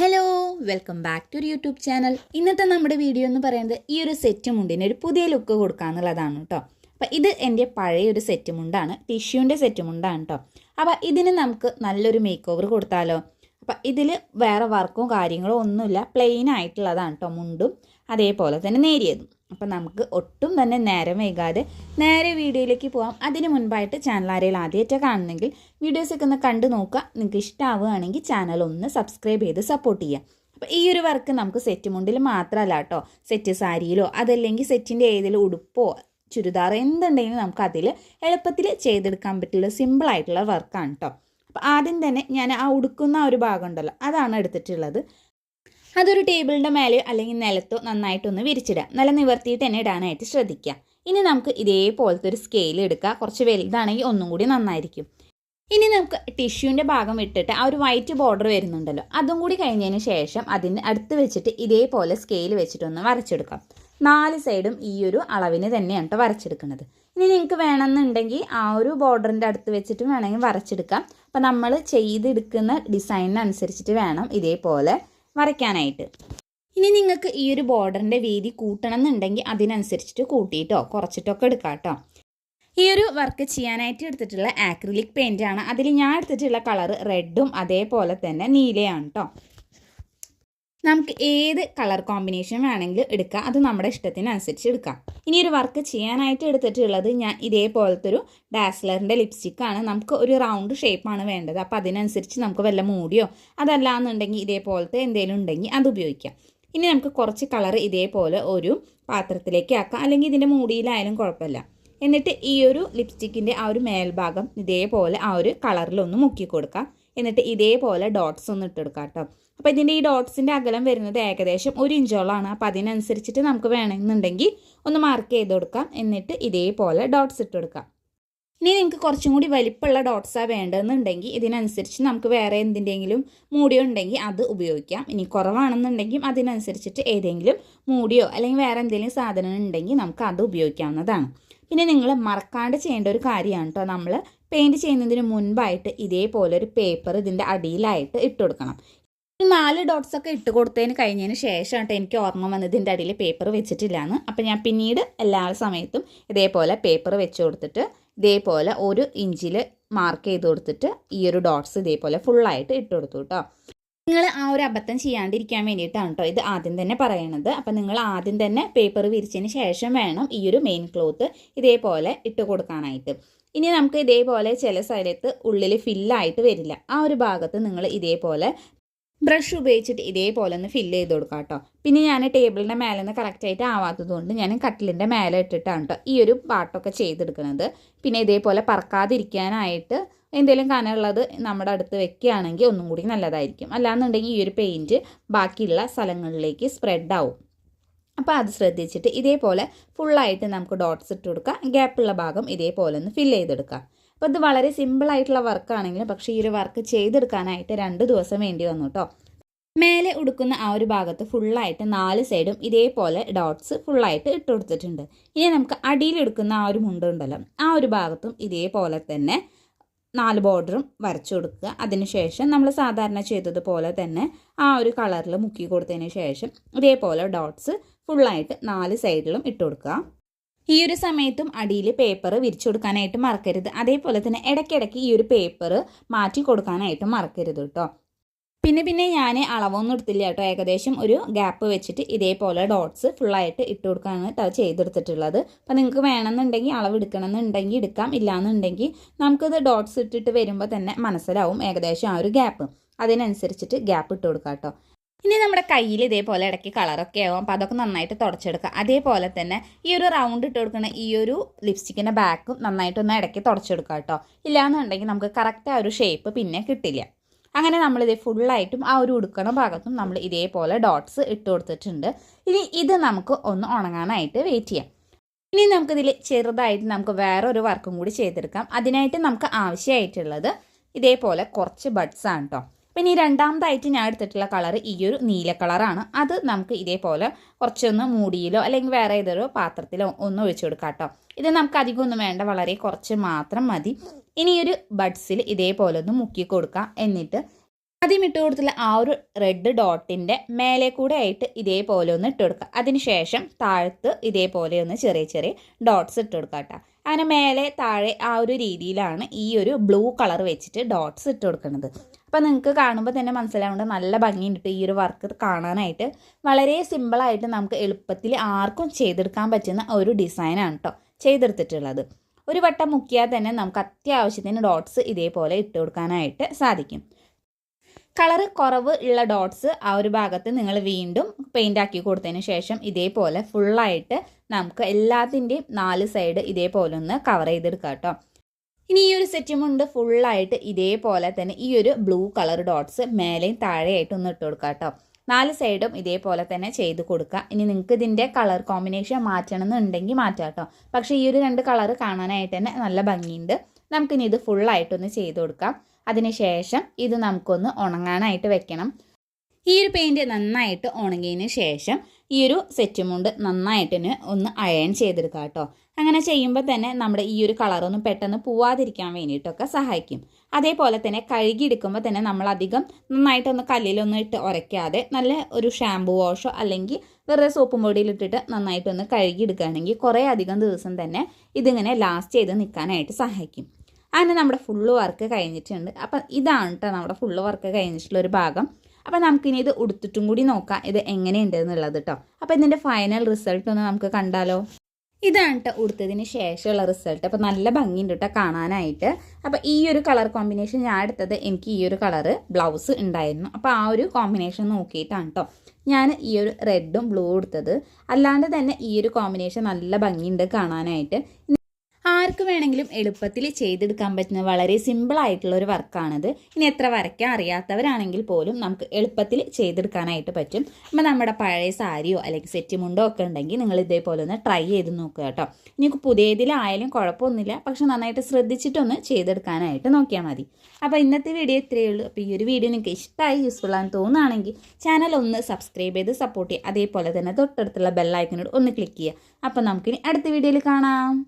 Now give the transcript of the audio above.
Hello welcome back to YouTube channel. ഇന്നത്തെ നമ്മുടെ video എന്ന് പറയുന്നത് ഈ ഒരു സെറ്റ് മുണ്ടിന് ഒരു പുതിയ ലുക്ക് കൊടുക്കുക എന്നുള്ളതാണ് കേട്ടോ. അപ്പോൾ ഇത് എൻ്റെ പഴയ ഒരു സെറ്റ് മുണ്ടാണ്, ടിഷ്യൂൻ്റെ സെറ്റ് മുണ്ടാണ് കേട്ടോ. അപ്പോൾ ഇതിന് നമുക്ക് നല്ലൊരു മേക്ക് ഓവർ കൊടുത്താലോ. അപ്പോൾ ഇതിൽ വേറെ വർക്കോ കാര്യങ്ങളോ ഒന്നുമില്ല, പ്ലെയിൻ ആയിട്ടുള്ളതാണ് കേട്ടോ മുണ്ടും, അതേപോലെ തന്നെ നേരിയതും. അപ്പം നമുക്ക് ഒട്ടും തന്നെ നേരം വൈകാതെ നേരെ വീഡിയോയിലേക്ക് പോകാം. അതിന് മുൻപായിട്ട് ചാനൽ ആരെങ്കിലും ആദ്യമായിട്ട് കാണുന്നെങ്കിൽ വീഡിയോസൊക്കെ ഒന്ന് കണ്ടു നോക്കുക. നിങ്ങൾക്ക് ഇഷ്ടമാവുകയാണെങ്കിൽ ചാനൽ ഒന്ന് സബ്സ്ക്രൈബ് ചെയ്ത് സപ്പോർട്ട് ചെയ്യുക. അപ്പോൾ ഈ ഒരു വർക്ക് നമുക്ക് സെറ്റ് മുണ്ടിൽ മാത്രമല്ല കേട്ടോ, സെറ്റ് സാരിയിലോ അതല്ലെങ്കിൽ സെറ്റിൻ്റെ ഏതെങ്കിലും ഉടുപ്പോ ചുരിദാർ എന്തുണ്ടെങ്കിലും നമുക്ക് അതിൽ എളുപ്പത്തിൽ ചെയ്തെടുക്കാൻ പറ്റുള്ള സിമ്പിളായിട്ടുള്ള വർക്കാണ് കേട്ടോ. അപ്പോൾ ആദ്യം തന്നെ ഞാൻ ആ ഉടുക്കുന്ന ഒരു ഭാഗം ഉണ്ടല്ലോ അതാണ് എടുത്തിട്ടുള്ളത്. അതൊരു ടേബിളിൻ്റെ മേലെയോ അല്ലെങ്കിൽ നിലത്തോ നന്നായിട്ടൊന്ന് വിരിച്ചിടുക. നല്ല നിവർത്തിയിട്ട് തന്നെ ഇടാനായിട്ട് ശ്രദ്ധിക്കുക. ഇനി നമുക്ക് ഇതേപോലത്തെ ഒരു സ്കെയിൽ എടുക്കുക. കുറച്ച് വലുതാണെങ്കിൽ ഒന്നും കൂടി നന്നായിരിക്കും. ഇനി നമുക്ക് ടിഷ്യൂൻ്റെ ഭാഗം ഇട്ടിട്ട് ആ ഒരു വൈറ്റ് ബോർഡർ വരുന്നുണ്ടല്ലോ അതും കൂടി കഴിഞ്ഞതിന് ശേഷം അതിന് അടുത്ത് വെച്ചിട്ട് ഇതേപോലെ സ്കെയിൽ വെച്ചിട്ടൊന്ന് വരച്ചെടുക്കാം. 4 സൈഡും ഈ ഒരു അളവിന് തന്നെയാണ് കേട്ടോ വരച്ചെടുക്കുന്നത്. ഇനി നിങ്ങൾക്ക് വേണമെന്നുണ്ടെങ്കിൽ ആ ഒരു ബോർഡറിൻ്റെ അടുത്ത് വെച്ചിട്ട് വേണമെങ്കിൽ വരച്ചെടുക്കാം. അപ്പം നമ്മൾ ചെയ്തെടുക്കുന്ന ഡിസൈനിനനുസരിച്ചിട്ട് വേണം ഇതേപോലെ വരയ്ക്കാനായിട്ട്. ഇനി നിങ്ങൾക്ക് ഈ ഒരു ബോർഡറിൻ്റെ വീതി കൂട്ടണം എന്നുണ്ടെങ്കിൽ അതിനനുസരിച്ചിട്ട് കൂട്ടിയിട്ടോ കുറച്ചിട്ടൊക്കെ എടുക്കാം കേട്ടോ. ഈ ഒരു വർക്ക് ചെയ്യാനായിട്ട് എടുത്തിട്ടുള്ള ആക്രിലിക് പെയിൻ്റാണ്. അതിൽ ഞാൻ എടുത്തിട്ടുള്ള കളർ റെഡും അതേപോലെ തന്നെ നീലയാണ് കേട്ടോ. നമുക്ക് ഏത് കളർ കോമ്പിനേഷൻ വേണമെങ്കിലും എടുക്കാം, അത് നമ്മുടെ ഇഷ്ടത്തിനനുസരിച്ച് എടുക്കാം. ഇനി ഒരു വർക്ക് ചെയ്യാനായിട്ട് എടുത്തിട്ടുള്ളത് ഞാൻ ഇതേപോലത്തെ ഒരു ഡാസ്ലറിൻ്റെ ലിപ്സ്റ്റിക്കാണ്. നമുക്ക് ഒരു റൗണ്ട് ഷേപ്പാണ് വേണ്ടത്. അപ്പോൾ അതിനനുസരിച്ച് നമുക്ക് വല്ല മൂടിയോ അതല്ലാന്നുണ്ടെങ്കിൽ ഇതേപോലത്തെ എന്തെങ്കിലും ഉണ്ടെങ്കിൽ അത് ഉപയോഗിക്കാം. ഇനി നമുക്ക് കുറച്ച് കളർ ഇതേപോലെ ഒരു പാത്രത്തിലേക്ക് ആക്കാം, അല്ലെങ്കിൽ ഇതിൻ്റെ മൂടിയിലായാലും കുഴപ്പമില്ല. എന്നിട്ട് ഈ ഒരു ലിപ്സ്റ്റിക്കിൻ്റെ ആ ഒരു മേൽഭാഗം ഇതേപോലെ ആ ഒരു കളറിലൊന്ന് മുക്കി കൊടുക്കാം. എന്നിട്ട് ഇതേപോലെ ഡോട്ട്സ് ഒന്ന് ഇട്ടെടുക്കാം കേട്ടോ. അപ്പോൾ ഇതിൻ്റെ ഈ ഡോട്ട്സിൻ്റെ അകലം വരുന്നത് ഏകദേശം 1 ഇഞ്ചോളാണ്. അപ്പോൾ അതിനനുസരിച്ചിട്ട് നമുക്ക് വേണമെന്നുണ്ടെങ്കിൽ ഒന്ന് മാർക്ക് ചെയ്ത് കൊടുക്കാം. എന്നിട്ട് ഇതേപോലെ ഡോട്ട്സ് ഇട്ട് കൊടുക്കാം. ഇനി നിങ്ങൾക്ക് കുറച്ചും കൂടി വലിപ്പമുള്ള ഡോട്ട്സാണ് വേണ്ടതെന്നുണ്ടെങ്കിൽ ഇതിനനുസരിച്ച് നമുക്ക് വേറെ എന്തിൻ്റെങ്കിലും മൂടിയോ ഉണ്ടെങ്കിൽ അത് ഉപയോഗിക്കാം. ഇനി കുറവാണെന്നുണ്ടെങ്കിൽ അതിനനുസരിച്ചിട്ട് ഏതെങ്കിലും മൂടിയോ അല്ലെങ്കിൽ വേറെ എന്തെങ്കിലും സാധനം ഉണ്ടെങ്കിൽ നമുക്ക് അത് ഉപയോഗിക്കാവുന്നതാണ്. പിന്നെ നിങ്ങൾ മറക്കാണ്ട് ചെയ്യേണ്ട ഒരു കാര്യമാണ് കേട്ടോ, നമ്മൾ പെയിൻറ്റ് ചെയ്യുന്നതിന് മുൻപായിട്ട് ഇതേപോലെ ഒരു പേപ്പർ ഇതിൻ്റെ അടിയിലായിട്ട് ഇട്ട് കൊടുക്കണം. 4 ഡോട്ട്സൊക്കെ ഇട്ട് കൊടുത്തതിന് കഴിഞ്ഞതിന് ശേഷം കേട്ടോ എനിക്ക് ഓർമ്മ വന്നത് ഇതിൻ്റെ അടിയിൽ പേപ്പർ വെച്ചിട്ടില്ലാന്ന്. അപ്പോൾ ഞാൻ പിന്നീട് എല്ലാ സമയത്തും ഇതേപോലെ പേപ്പർ വെച്ച് കൊടുത്തിട്ട് ഇതേപോലെ 1 ഇഞ്ചിൽ മാർക്ക് ചെയ്ത് കൊടുത്തിട്ട് ഈ ഒരു ഡോട്ട്സ് ഇതേപോലെ ഫുള്ളായിട്ട് ഇട്ട് കൊടുത്തു കേട്ടോ. നിങ്ങൾ ആ ഒരു അബദ്ധം ചെയ്യാണ്ടിരിക്കാൻ വേണ്ടിയിട്ടാണ് കേട്ടോ ഇത് ആദ്യം തന്നെ പറയണത്. അപ്പം നിങ്ങൾ ആദ്യം തന്നെ പേപ്പർ വിരിച്ചതിന് ശേഷം വേണം ഈ ഒരു മെയിൻ ക്ലോത്ത് ഇതേപോലെ ഇട്ട് കൊടുക്കാനായിട്ട്. ഇനി നമുക്ക് ഇതേപോലെ ചില സ്ഥലത്ത് ഉള്ളിൽ ഫില്ലായിട്ട് വരില്ല, ആ ഒരു ഭാഗത്ത് നിങ്ങൾ ഇതേപോലെ ബ്രഷ് ഉപയോഗിച്ചിട്ട് ഇതേപോലെ ഒന്ന് ഫില്ല് ചെയ്ത് കൊടുക്കാം കേട്ടോ. പിന്നെ ഞാൻ ടേബിളിൻ്റെ മേലെ നിന്ന് കറക്റ്റായിട്ട് ആവാത്തത് കൊണ്ട് ഞാൻ കട്ടിലിൻ്റെ മേലെ ഇട്ടിട്ടാണ് കേട്ടോ ഈ ഒരു പാട്ടൊക്കെ ചെയ്തെടുക്കുന്നത്. പിന്നെ ഇതേപോലെ പറക്കാതിരിക്കാനായിട്ട് എന്തെങ്കിലും കനമുള്ളത് നമ്മുടെ അടുത്ത് വെക്കുകയാണെങ്കിൽ ഒന്നും കൂടി നല്ലതായിരിക്കും. അല്ലാന്നുണ്ടെങ്കിൽ ഈ ഒരു പെയിൻറ്റ് ബാക്കിയുള്ള സ്ഥലങ്ങളിലേക്ക് സ്പ്രെഡ് ആവും. അപ്പോൾ അത് ശ്രദ്ധിച്ചിട്ട് ഇതേപോലെ ഫുള്ളായിട്ട് നമുക്ക് ഡോട്ട്സ് ഇട്ട് കൊടുക്കാം. ഗ്യാപ്പുള്ള ഭാഗം ഇതേപോലെ ഒന്ന് ഫില്ല് ചെയ്തെടുക്കാം. അപ്പോൾ ഇത് വളരെ സിമ്പിളായിട്ടുള്ള വർക്കാണെങ്കിലും പക്ഷേ ഈ ഒരു വർക്ക് ചെയ്തെടുക്കാനായിട്ട് 2 ദിവസം വേണ്ടി വന്നു കേട്ടോ. മേലെ ഉടുക്കുന്ന ആ ഒരു ഭാഗത്ത് ഫുള്ളായിട്ട് 4 സൈഡും ഇതേപോലെ ഡോട്ട്സ് ഫുള്ളായിട്ട് ഇട്ട് കൊടുത്തിട്ടുണ്ട്. ഇനി നമുക്ക് അടിയിലെടുക്കുന്ന ആ ഒരു മുണ്ടുണ്ടല്ലോ ആ ഒരു ഭാഗത്തും ഇതേപോലെ തന്നെ 4 ബോർഡറും വരച്ചു കൊടുക്കുക. അതിനുശേഷം നമ്മൾ സാധാരണ ചെയ്തതുപോലെ തന്നെ ആ ഒരു കളറിൽ മുക്കി കൊടുത്തതിന് ശേഷം ഇതേപോലെ ഡോട്ട്സ് ഫുള്ളായിട്ട് 4 സൈഡിലും ഇട്ട് കൊടുക്കുക. ഈ ഒരു സമയത്തും അടിയിൽ പേപ്പർ വിരിച്ചു കൊടുക്കാനായിട്ട് മറക്കരുത്. അതേപോലെ തന്നെ ഇടയ്ക്കിടയ്ക്ക് ഈ ഒരു പേപ്പർ മാറ്റി കൊടുക്കാനായിട്ട് മറക്കരുത് കേട്ടോ. പിന്നെ ഞാൻ അളവൊന്നും എടുത്തില്ല കേട്ടോ, ഏകദേശം ഒരു ഗ്യാപ്പ് വെച്ചിട്ട് ഇതേപോലെ ഡോട്ട്സ് ഫുള്ളായിട്ട് ഇട്ട് കൊടുക്കാനാണ് ചെയ്തെടുത്തിട്ടുള്ളത്. അപ്പോൾ നിങ്ങൾക്ക് വേണമെന്നുണ്ടെങ്കിൽ അളവ് എടുക്കണമെന്നുണ്ടെങ്കിൽ എടുക്കാം, ഇല്ലയെന്നുണ്ടെങ്കിൽ നമുക്കിത് ഡോട്ട്സ് ഇട്ടിട്ട് വരുമ്പോൾ തന്നെ മനസ്സിലാവും ഏകദേശം ആ ഒരു ഗ്യാപ്പ്, അതിനനുസരിച്ചിട്ട് ഗ്യാപ്പ് ഇട്ട് കൊടുക്കാം കേട്ടോ. ഇനി നമ്മുടെ കയ്യിൽ ഇതേപോലെ ഇടയ്ക്ക് കളറൊക്കെ ആവും, അപ്പോൾ അതൊക്കെ നന്നായിട്ട് തുടച്ചെടുക്കുക. അതേപോലെ തന്നെ ഈ ഒരു റൗണ്ട് ഇട്ട് കൊടുക്കുന്ന ഈ ഒരു ലിപ്സ്റ്റിക്കിൻ്റെ ബാക്കും നന്നായിട്ടൊന്ന് ഇടയ്ക്ക് തുടച്ചെടുക്കുക കേട്ടോ. ഇല്ലയെന്നുണ്ടെങ്കിൽ നമുക്ക് കറക്റ്റ് ആ ഒരു ഷേപ്പ് പിന്നെ കിട്ടില്ല. അങ്ങനെ നമ്മളിത് ഫുള്ളായിട്ടും ആ ഒരു ഉടുക്കണ ഭാഗത്തും നമ്മൾ ഇതേപോലെ ഡോട്ട്സ് ഇട്ട് കൊടുത്തിട്ടുണ്ട്. ഇനി ഇത് നമുക്ക് ഒന്ന് ഉണങ്ങാനായിട്ട് വെയിറ്റ് ചെയ്യാം. ഇനി നമുക്കിതിൽ ചെറുതായിട്ട് നമുക്ക് വേറൊരു വർക്കും കൂടി ചെയ്തെടുക്കാം. അതിനായിട്ട് നമുക്ക് ആവശ്യമായിട്ടുള്ളത് ഇതേപോലെ കുറച്ച് ബഡ്സാണ് കേട്ടോ. പിന്നെ ഈ രണ്ടാമതായിട്ട് ഞാൻ എടുത്തിട്ടുള്ള കളർ ഈ ഒരു നീല കളറാണ്. അത് നമുക്ക് ഇതേപോലെ കുറച്ചൊന്ന് മൂടിയിലോ അല്ലെങ്കിൽ വേറെ ഏതൊരു പാത്രത്തിലോ ഒന്ന് ഒഴിച്ചു കൊടുക്കാം കേട്ടോ. ഇത് നമുക്ക് അധികം ഒന്നും വേണ്ട, വളരെ കുറച്ച് മാത്രം മതി. ഇനി ഒരു ബഡ്സിൽ ഇതേപോലെ ഒന്ന് മുക്കി കൊടുക്കാം. എന്നിട്ട് ആദ്യം ഇട്ട് കൊടുത്തുള്ള ആ ഒരു റെഡ് ഡോട്ടിൻ്റെ മേലെ കൂടെ ആയിട്ട് ഇതേപോലെ ഒന്ന് ഇട്ട് കൊടുക്കുക. അതിനുശേഷം താഴത്ത് ഇതേപോലെ ഒന്ന് ചെറിയ ചെറിയ ഡോട്ട്സ് ഇട്ട് കൊടുക്കുക കേട്ടോ. അങ്ങനെ മേലെ താഴെ ആ ഒരു രീതിയിലാണ് ഈ ഒരു ബ്ലൂ കളർ വെച്ചിട്ട് ഡോട്ട്സ് ഇട്ട് കൊടുക്കുന്നത്. അപ്പോൾ നിങ്ങൾക്ക് കാണുമ്പോൾ തന്നെ മനസ്സിലാവുന്നത് നല്ല ഭംഗിയുണ്ട് ഈ ഒരു വർക്ക് കാണാനായിട്ട്. വളരെ സിമ്പിളായിട്ട് നമുക്ക് എളുപ്പത്തിൽ ആർക്കും ചെയ്തെടുക്കാൻ പറ്റുന്ന ഒരു ഡിസൈനാണ് കേട്ടോ ചെയ്തെടുത്തിട്ടുള്ളത്. ഒരു വട്ടം മുക്കിയാൽ തന്നെ നമുക്ക് അത്യാവശ്യത്തിന് ഡോട്ട്സ് ഇതേപോലെ ഇട്ട് കൊടുക്കാനായിട്ട് സാധിക്കും. കളറ് കുറവ് ഉള്ള ഡോട്ട്സ് ആ ഒരു ഭാഗത്ത് നിങ്ങൾ വീണ്ടും പെയിൻ്റ് ആക്കി കൊടുത്തതിന് ശേഷം ഇതേപോലെ ഫുള്ളായിട്ട് നമുക്ക് എല്ലാത്തിൻ്റെയും 4 സൈഡ് ഇതേപോലെ ഒന്ന് കവർ ചെയ്തെടുക്കാം കേട്ടോ. ഇനി ഈ ഒരു സെറ്റും കൊണ്ട് ഫുള്ളായിട്ട് ഇതേപോലെ തന്നെ ഈ ഒരു ബ്ലൂ കളർ ഡോട്ട്സ് മേലെയും താഴെയായിട്ട് ഒന്ന് ഇട്ട് കൊടുക്കാം കേട്ടോ. 4 സൈഡും ഇതേപോലെ തന്നെ ചെയ്ത് കൊടുക്കുക. ഇനി നിങ്ങൾക്ക് ഇതിൻ്റെ കളർ കോമ്പിനേഷൻ മാറ്റണം എന്നുണ്ടെങ്കിൽ മാറ്റാം കേട്ടോ. പക്ഷേ ഈ ഒരു 2 കളർ കാണാനായിട്ട് തന്നെ നല്ല ഭംഗിയുണ്ട്. നമുക്കിനി ഇത് ഫുള്ളായിട്ടൊന്ന് ചെയ്ത് കൊടുക്കാം. അതിനുശേഷം ഇത് നമുക്കൊന്ന് ഉണങ്ങാനായിട്ട് വെക്കണം. ഈ ഒരു പെയിൻറ്റ് നന്നായിട്ട് ഉണങ്ങിയതിന് ശേഷം ഈ ഒരു സെറ്റും കൊണ്ട് നന്നായിട്ട് ഒന്ന് അയൺ ചെയ്തെടുക്കുക കേട്ടോ. അങ്ങനെ ചെയ്യുമ്പോൾ തന്നെ നമ്മുടെ ഈ ഒരു കളറൊന്നും പെട്ടെന്ന് പോവാതിരിക്കാൻ വേണ്ടിയിട്ടൊക്കെ സഹായിക്കും. അതേപോലെ തന്നെ കഴുകിയെടുക്കുമ്പോൾ തന്നെ നമ്മളധികം നന്നായിട്ടൊന്ന് കല്ലിലൊന്നും ഇട്ട് ഉരയ്ക്കാതെ നല്ല ഒരു ഷാമ്പു വാഷോ അല്ലെങ്കിൽ വെറുതെ സോപ്പും പൊടിയിലിട്ടിട്ട് നന്നായിട്ടൊന്ന് കഴുകിയെടുക്കുകയാണെങ്കിൽ കുറേ അധികം ദിവസം തന്നെ ഇതിങ്ങനെ ലാസ്റ്റ് ചെയ്ത് നിൽക്കാനായിട്ട് സഹായിക്കും. അങ്ങനെ നമ്മുടെ ഫുള്ള് വർക്ക് കഴിഞ്ഞിട്ടുണ്ട്. അപ്പം ഇതാണ് കേട്ടോ നമ്മുടെ ഫുള്ള് വർക്ക് കഴിഞ്ഞിട്ടുള്ളൊരു ഭാഗം. അപ്പം നമുക്കിനി ഇത് ഉടുത്തിട്ടും കൂടി നോക്കാം ഇത് എങ്ങനെയുണ്ട് എന്നുള്ളത് കേട്ടോ. അപ്പോൾ ഇതിൻ്റെ ഫൈനൽ റിസൾട്ട് ഒന്ന് നമുക്ക് കണ്ടാലോ. ഇതാണ് കേട്ടോ ഉടുത്തതിന് ശേഷമുള്ള റിസൾട്ട്. അപ്പോൾ നല്ല ഭംഗിയുണ്ട് കേട്ടോ കാണാനായിട്ട്. അപ്പോൾ ഈ ഒരു കളർ കോമ്പിനേഷൻ ഞാൻ എടുത്തത് എനിക്ക് ഈ ഒരു കളറ് ബ്ലൗസ് ഉണ്ടായിരുന്നു. അപ്പോൾ ആ ഒരു കോമ്പിനേഷൻ നോക്കിയിട്ടാണ് കേട്ടോ ഞാൻ ഈ ഒരു റെഡും ബ്ലൂ എടുത്തത്. അല്ലാണ്ട് തന്നെ ഈ ഒരു കോമ്പിനേഷൻ നല്ല ഭംഗിയുണ്ട് കാണാനായിട്ട്. ആർക്ക് വേണമെങ്കിലും എളുപ്പത്തിൽ ചെയ്തെടുക്കാൻ പറ്റുന്ന വളരെ സിമ്പിളായിട്ടുള്ള ഒരു വർക്കാണിത്. ഇനി എത്ര വരയ്ക്കാൻ അറിയാത്തവരാണെങ്കിൽ പോലും നമുക്ക് എളുപ്പത്തിൽ ചെയ്തെടുക്കാനായിട്ട് പറ്റും. അപ്പോൾ നമ്മുടെ പഴയ സാരിയോ അല്ലെങ്കിൽ സെറ്റ് മുണ്ടോ ഒക്കെ ഉണ്ടെങ്കിൽ നിങ്ങൾ ഇതേപോലെ ഒന്ന് ട്രൈ ചെയ്ത് നോക്കുക കേട്ടോ. നിങ്ങൾക്ക് പുതിയതിലായാലും കുഴപ്പമൊന്നുമില്ല, പക്ഷെ നന്നായിട്ട് ശ്രദ്ധിച്ചിട്ടൊന്ന് ചെയ്തെടുക്കാനായിട്ട് നോക്കിയാൽ മതി. അപ്പോൾ ഇന്നത്തെ വീഡിയോ ഇത്രയേ ഉള്ളൂ. അപ്പോൾ ഈ ഒരു വീഡിയോ നിങ്ങൾക്ക് ഇഷ്ടമായി യൂസ്ഫുൾ ആണെന്ന് തോന്നുകയാണെങ്കിൽ ചാനൽ ഒന്ന് സബ്സ്ക്രൈബ് ചെയ്ത് സപ്പോർട്ട് ചെയ്യുക. അതേപോലെ തന്നെ തൊട്ടടുത്തുള്ള ബെല്ലൈക്കനോട് ഒന്ന് ക്ലിക്ക് ചെയ്യുക. അപ്പോൾ നമുക്കിനി അടുത്ത വീഡിയോയിൽ കാണാം.